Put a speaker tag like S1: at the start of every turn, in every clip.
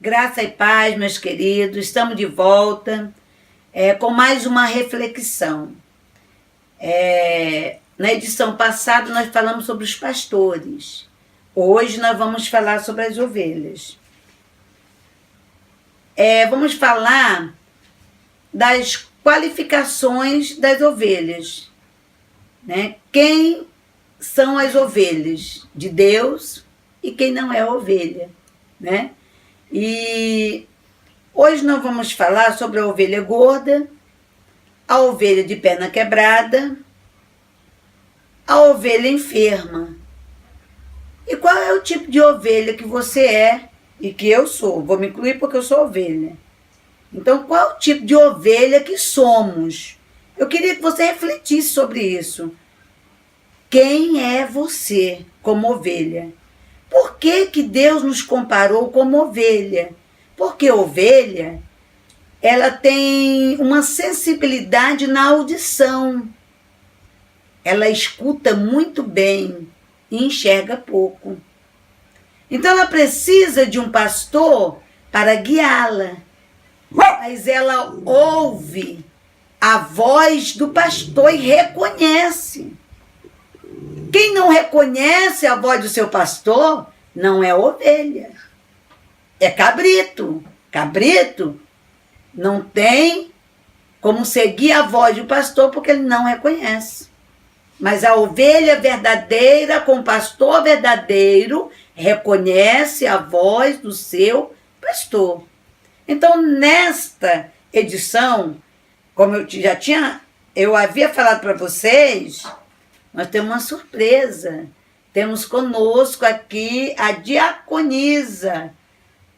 S1: Graça e paz, meus queridos, estamos de volta com mais uma reflexão. Na edição passada nós falamos sobre os pastores. Hoje nós vamos falar sobre as ovelhas. Vamos falar das qualificações das ovelhas. Né? Quem são as ovelhas de Deus e quem não é ovelha, né? E hoje nós vamos falar sobre a ovelha gorda, a ovelha de perna quebrada, a ovelha enferma. E qual é o tipo de ovelha que você é e que eu sou? Vou me incluir porque eu sou ovelha. Então, qual é o tipo de ovelha que somos? Eu queria que você refletisse sobre isso. Quem é você como ovelha? Por que Deus nos comparou como ovelha? Porque ovelha, ela tem uma sensibilidade na audição. Ela escuta muito bem e enxerga pouco. Então ela precisa de um pastor para guiá-la. Mas ela ouve a voz do pastor e reconhece. Quem não reconhece a voz do seu pastor não é ovelha, é cabrito. Cabrito não tem como seguir a voz do pastor porque ele não reconhece. Mas a ovelha verdadeira, com o pastor verdadeiro, reconhece a voz do seu pastor. Então, nesta edição, como eu havia falado para vocês, nós temos uma surpresa. Temos conosco aqui a diaconisa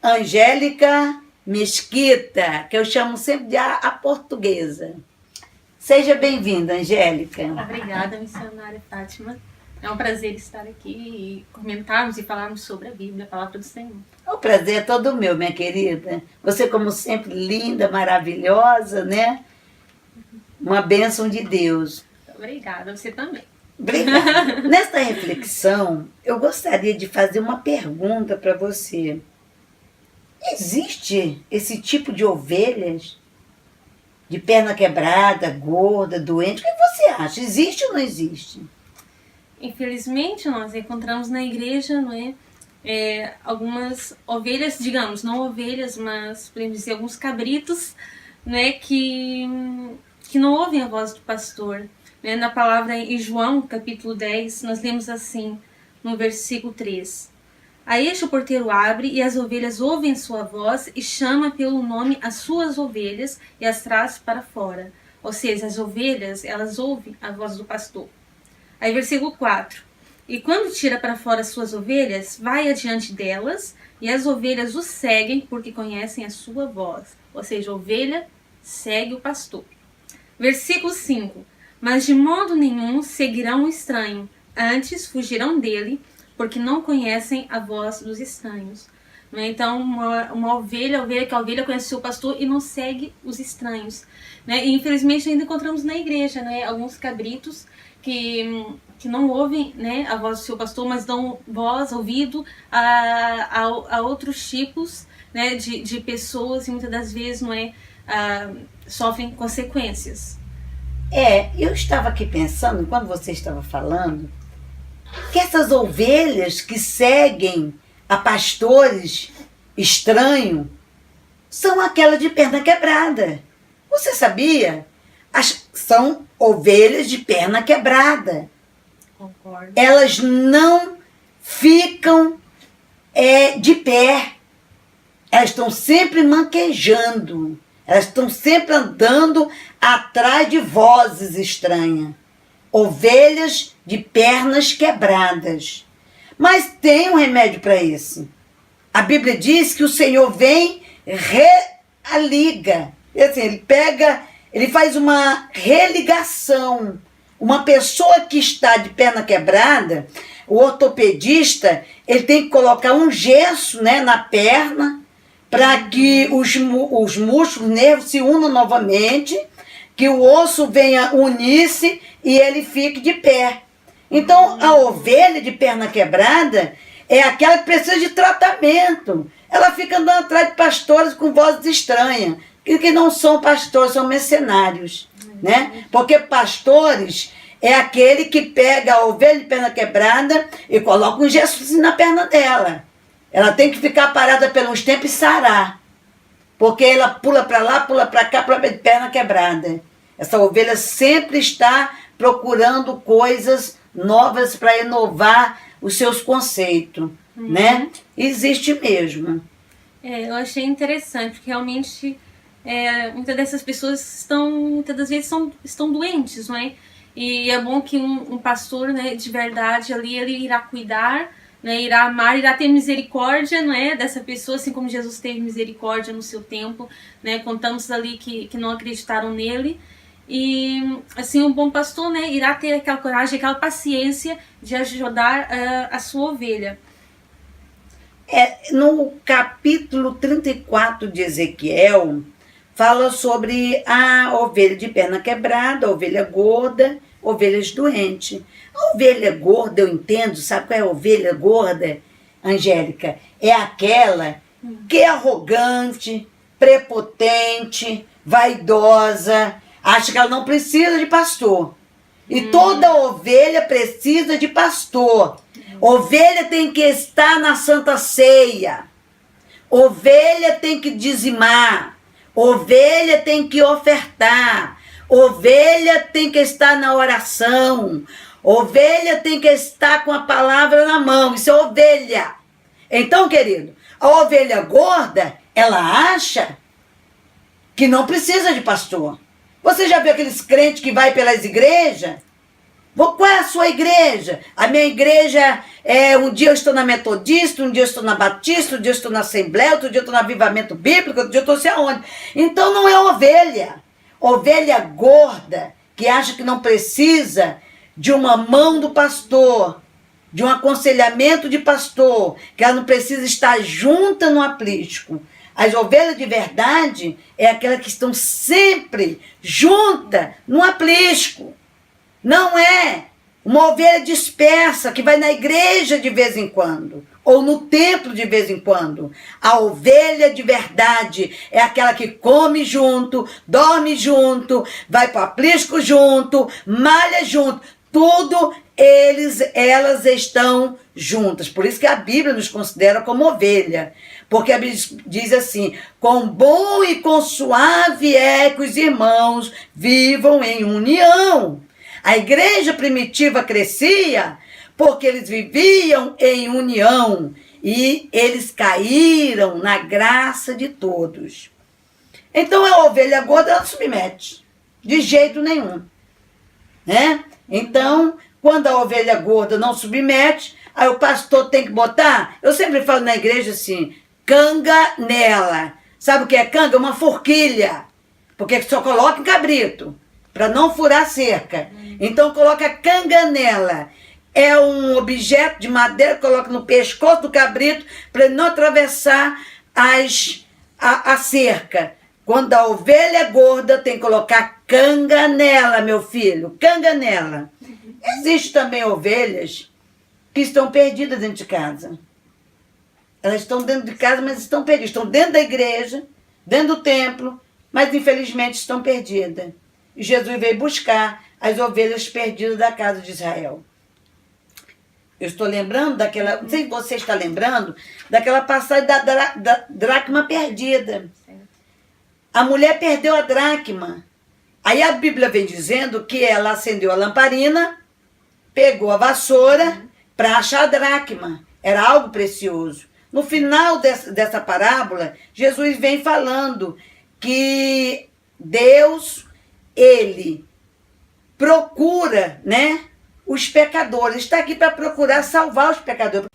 S1: Angélica Mesquita, que eu chamo sempre de a portuguesa. Seja bem-vinda, Angélica.
S2: Obrigada, missionária Fátima. É um prazer estar aqui e comentarmos e falarmos sobre a Bíblia, a palavra do Senhor.
S1: O prazer é todo meu, minha querida. Você, como sempre, linda, maravilhosa, né? Uma bênção de Deus.
S2: Obrigada, você também.
S1: Obrigada. Nesta reflexão, eu gostaria de fazer uma pergunta para você. Existe esse tipo de ovelhas? De perna quebrada, gorda, doente? O que você acha? Existe ou não existe?
S2: Infelizmente, nós encontramos na igreja, não é? Algumas ovelhas, digamos, não ovelhas, mas podemos dizer alguns cabritos, né, que não ouvem a voz do pastor. Né? Na palavra em João, capítulo 10, nós lemos assim, no versículo 3. A este o porteiro abre, e as ovelhas ouvem sua voz, e chama pelo nome as suas ovelhas, e as traz para fora. Ou seja, as ovelhas, elas ouvem a voz do pastor. Aí versículo 4. E quando tira para fora as suas ovelhas, vai adiante delas, e as ovelhas o seguem, porque conhecem a sua voz. Ou seja, a ovelha segue o pastor. Versículo 5. Mas de modo nenhum seguirão o estranho, antes fugirão dele, porque não conhecem a voz dos estranhos. Então, uma ovelha que a ovelha conhece o seu pastor e não segue os estranhos. Né? E infelizmente ainda encontramos na igreja, né, alguns cabritos que não ouvem, né, a voz do seu pastor, mas dão ouvido a outros tipos, né, de pessoas e muitas das vezes sofrem consequências.
S1: Eu estava aqui pensando, quando você estava falando, que essas ovelhas que seguem a pastores estranhos são aquelas de perna quebrada. Você sabia? São ovelhas de perna quebrada.
S2: Concordo.
S1: Elas não ficam de pé. Elas estão sempre manquejando. Elas estão sempre andando atrás de vozes estranhas. Ovelhas de pernas quebradas. Mas tem um remédio para isso. A Bíblia diz que o Senhor vem realiga. Assim, ele faz uma religação. Uma pessoa que está de perna quebrada, o ortopedista, ele tem que colocar um gesso, né, na perna, para que os músculos, os nervos se unam novamente, que o osso venha unir-se e ele fique de pé. Então, a ovelha de perna quebrada é aquela que precisa de tratamento. ela fica andando atrás de pastores com vozes estranhas, que não são pastores, são mercenários, né? Porque pastores é aquele que pega a ovelha de perna quebrada e coloca um gesso na perna dela. Ela tem que ficar parada por uns tempos e sarar. Porque ela pula para lá, pula para cá, pula de perna quebrada. Essa ovelha sempre está procurando coisas novas para inovar os seus conceitos, né? Existe mesmo.
S2: Eu achei interessante, porque realmente muitas dessas pessoas muitas das vezes estão doentes, não é? E é bom que um pastor, né, de verdade ali, ele irá cuidar, né, irá amar, irá ter misericórdia, não é, dessa pessoa, assim como Jesus teve misericórdia no seu tempo, né? Contamos ali que não acreditaram nele. E assim, um bom pastor, né, irá ter aquela coragem, aquela paciência de ajudar a sua ovelha.
S1: No capítulo 34 de Ezequiel, fala sobre a ovelha de perna quebrada, a ovelha gorda, ovelhas doentes. A ovelha gorda, eu entendo, sabe qual é a ovelha gorda, Angélica? É aquela que é arrogante, prepotente, vaidosa, acha que ela não precisa de pastor. E toda ovelha precisa de pastor. Ovelha tem que estar na Santa Ceia. Ovelha tem que dizimar. Ovelha tem que ofertar. Ovelha tem que estar na oração. Ovelha tem que estar com a palavra na mão. Isso é ovelha. Então, querido, a ovelha gorda, ela acha que não precisa de pastor. Você já viu aqueles crentes que vai pelas igrejas? Qual é a sua igreja? A minha igreja um dia eu estou na Metodista, um dia eu estou na Batista, um dia eu estou na Assembleia, outro dia eu estou no Avivamento Bíblico, outro dia eu estou sei aonde. Então não é ovelha. Ovelha gorda, que acha que não precisa de uma mão do pastor, de um aconselhamento de pastor, que ela não precisa estar junta no aprisco. As ovelhas de verdade é aquelas que estão sempre juntas no aprisco. Não é uma ovelha dispersa que vai na igreja de vez em quando, ou no templo de vez em quando. A ovelha de verdade é aquela que come junto, dorme junto, vai para o aprisco junto, malha junto. Tudo elas estão juntas. Por isso que a Bíblia nos considera como ovelha. Porque a Bíblia diz assim: quão bom e quão suave é que os irmãos vivam em união. A igreja primitiva crescia porque eles viviam em união e eles caíram na graça de todos. Então a ovelha gorda não submete, de jeito nenhum, né? Então, quando a ovelha gorda não submete, aí o pastor tem que botar, eu sempre falo na igreja assim, canga nela. Sabe o que é canga? Uma forquilha, porque só coloca em cabrito, para não furar a cerca. Então coloca canga nela. É um objeto de madeira que coloca no pescoço do cabrito para ele não atravessar a cerca. Quando a ovelha é gorda, tem que colocar canga nela, meu filho. Canga nela. Existem também ovelhas que estão perdidas dentro de casa. Elas estão dentro de casa, mas estão perdidas. Estão dentro da igreja, dentro do templo, mas infelizmente estão perdidas. E Jesus veio buscar as ovelhas perdidas da casa de Israel. Eu estou lembrando daquela, não sei se você está lembrando, daquela passagem da dracma perdida. A mulher perdeu a dracma. Aí a Bíblia vem dizendo que ela acendeu a lamparina, pegou a vassoura para achar a dracma. Era algo precioso. No final dessa parábola, Jesus vem falando que Deus, ele procura, né, os pecadores. Está aqui para procurar salvar os pecadores.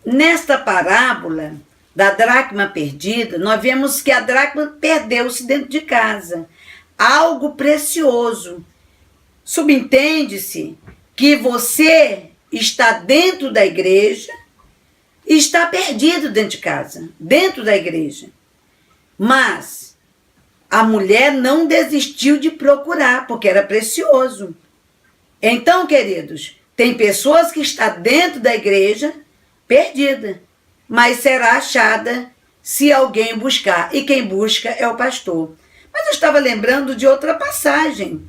S1: Nesta parábola da dracma perdida, nós vemos que a dracma perdeu-se dentro de casa. Algo precioso. Subentende-se que você está dentro da igreja e está perdido dentro de casa, dentro da igreja. Mas a mulher não desistiu de procurar, porque era precioso. Então, queridos, tem pessoas que estão dentro da igreja perdida, mas será achada se alguém buscar. E quem busca é o pastor. Mas eu estava lembrando de outra passagem,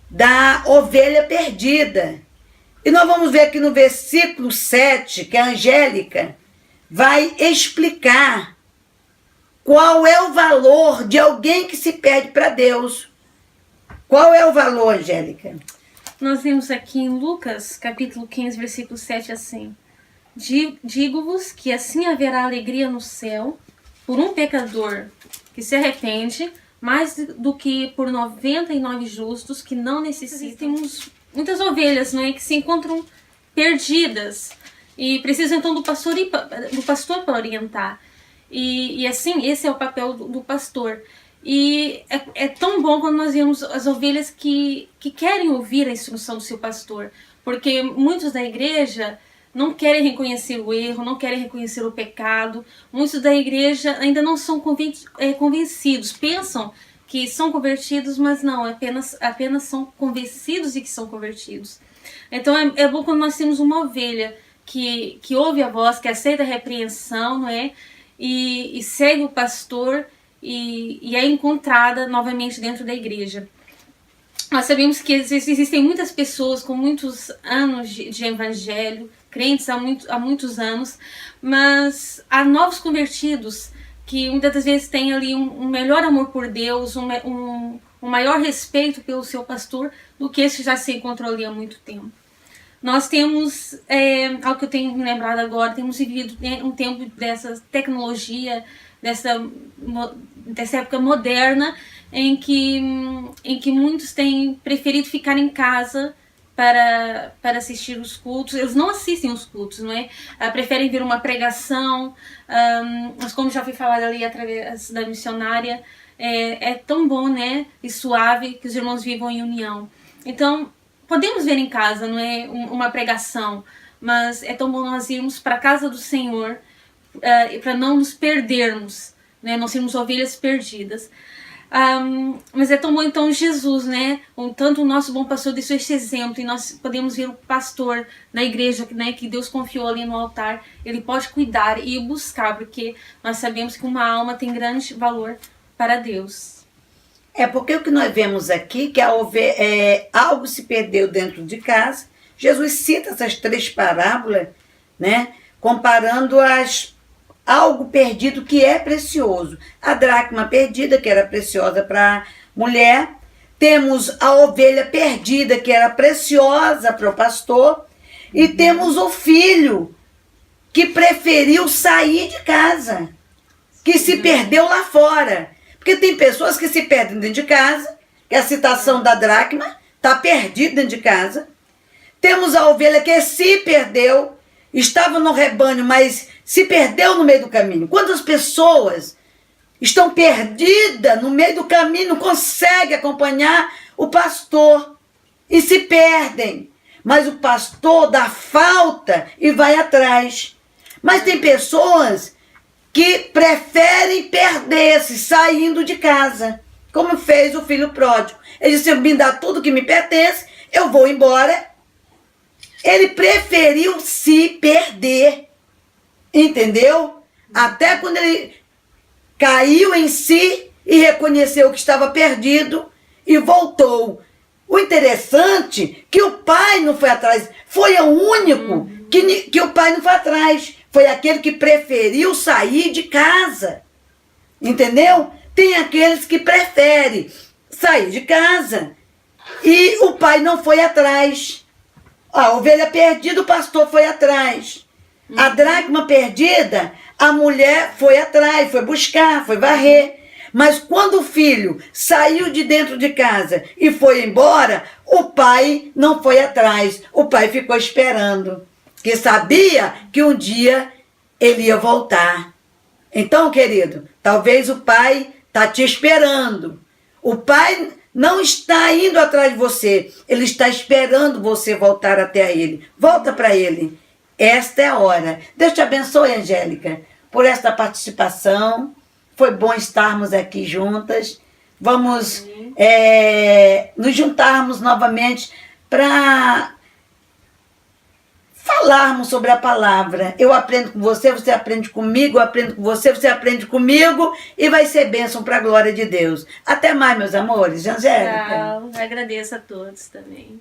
S1: da ovelha perdida. E nós vamos ver aqui no versículo 7, que a Angélica vai explicar qual é o valor de alguém que se perde para Deus. Qual é o valor, Angélica?
S2: Nós vemos aqui em Lucas, capítulo 15, versículo 7, assim: Digo-vos que assim haverá alegria no céu por um pecador que se arrepende, mais do que por 99 justos que não necessitam. Temos muitas ovelhas, não é, que se encontram perdidas e precisam então do pastor para orientar. E assim, esse é o papel do pastor. E é tão bom quando nós vemos as ovelhas que querem ouvir a instrução do seu pastor, porque muitos da igreja não querem reconhecer o erro, não querem reconhecer o pecado. Muitos da igreja ainda não são convencidos, pensam que são convertidos, mas não, apenas são convencidos de que são convertidos. Então é bom quando nós temos uma ovelha que ouve a voz, que aceita a repreensão, não é? E segue o pastor e é encontrada novamente dentro da igreja. Nós sabemos que existem muitas pessoas com muitos anos de evangelho, crentes há muitos anos, mas há novos convertidos que muitas das vezes têm ali um melhor amor por Deus, um maior respeito pelo seu pastor do que esse que já se encontrou ali há muito tempo. Nós temos, algo que eu tenho me lembrado agora, temos vivido um tempo dessa tecnologia, dessa época moderna, em que muitos têm preferido ficar em casa para assistir os cultos. Eles não assistem os cultos, não é? Preferem ver uma pregação, mas como já foi falado ali através da missionária, é tão bom, né, e suave que os irmãos vivam em união. Então, podemos ver em casa, não é, uma pregação, mas é tão bom nós irmos para a casa do Senhor, para não nos perdermos, né, não sermos ovelhas perdidas. Mas é tão bom então Jesus, né? Tanto o nosso bom pastor deixou este exemplo, e nós podemos ver o pastor na igreja, né, que Deus confiou ali no altar. Ele pode cuidar e buscar, porque nós sabemos que uma alma tem grande valor para Deus.
S1: Porque o que nós vemos aqui, que algo se perdeu dentro de casa. Jesus cita essas 3 parábolas, né, comparando algo perdido que é precioso. A dracma perdida, que era preciosa para a mulher. Temos a ovelha perdida, que era preciosa para o pastor. E temos o filho, que preferiu sair de casa, que se perdeu lá fora. Porque tem pessoas que se perdem dentro de casa, que é a citação da dracma, está perdido dentro de casa. Temos a ovelha que se perdeu, estava no rebanho, mas se perdeu no meio do caminho. Quantas pessoas estão perdidas no meio do caminho, não conseguem acompanhar o pastor e se perdem. Mas o pastor dá falta e vai atrás. Mas tem pessoas que preferem perder-se saindo de casa, como fez o filho pródigo. Ele disse: me dá tudo que me pertence, eu vou embora. Ele preferiu se perder, entendeu? Até quando ele caiu em si e reconheceu que estava perdido e voltou. O interessante é que o pai não foi atrás, foi o único que o pai não foi atrás. Foi aquele que preferiu sair de casa, entendeu? Tem aqueles que preferem sair de casa e o pai não foi atrás. A ovelha perdida, o pastor foi atrás. A dracma perdida, a mulher foi atrás, foi buscar, foi varrer. Mas quando o filho saiu de dentro de casa e foi embora, o pai não foi atrás. O pai ficou esperando, que sabia que um dia ele ia voltar. Então, querido, talvez o pai está te esperando. O pai não está indo atrás de você, ele está esperando você voltar até ele. Volta para ele. Esta é a hora. Deus te abençoe, Angélica, por esta participação. Foi bom estarmos aqui juntas. Vamos nos juntarmos novamente para falarmos sobre a palavra. Eu aprendo com você, você aprende comigo, eu aprendo com você, você aprende comigo e vai ser bênção para a glória de Deus. Até mais, meus amores. Angélica.
S2: Tchau. Agradeço a todos também.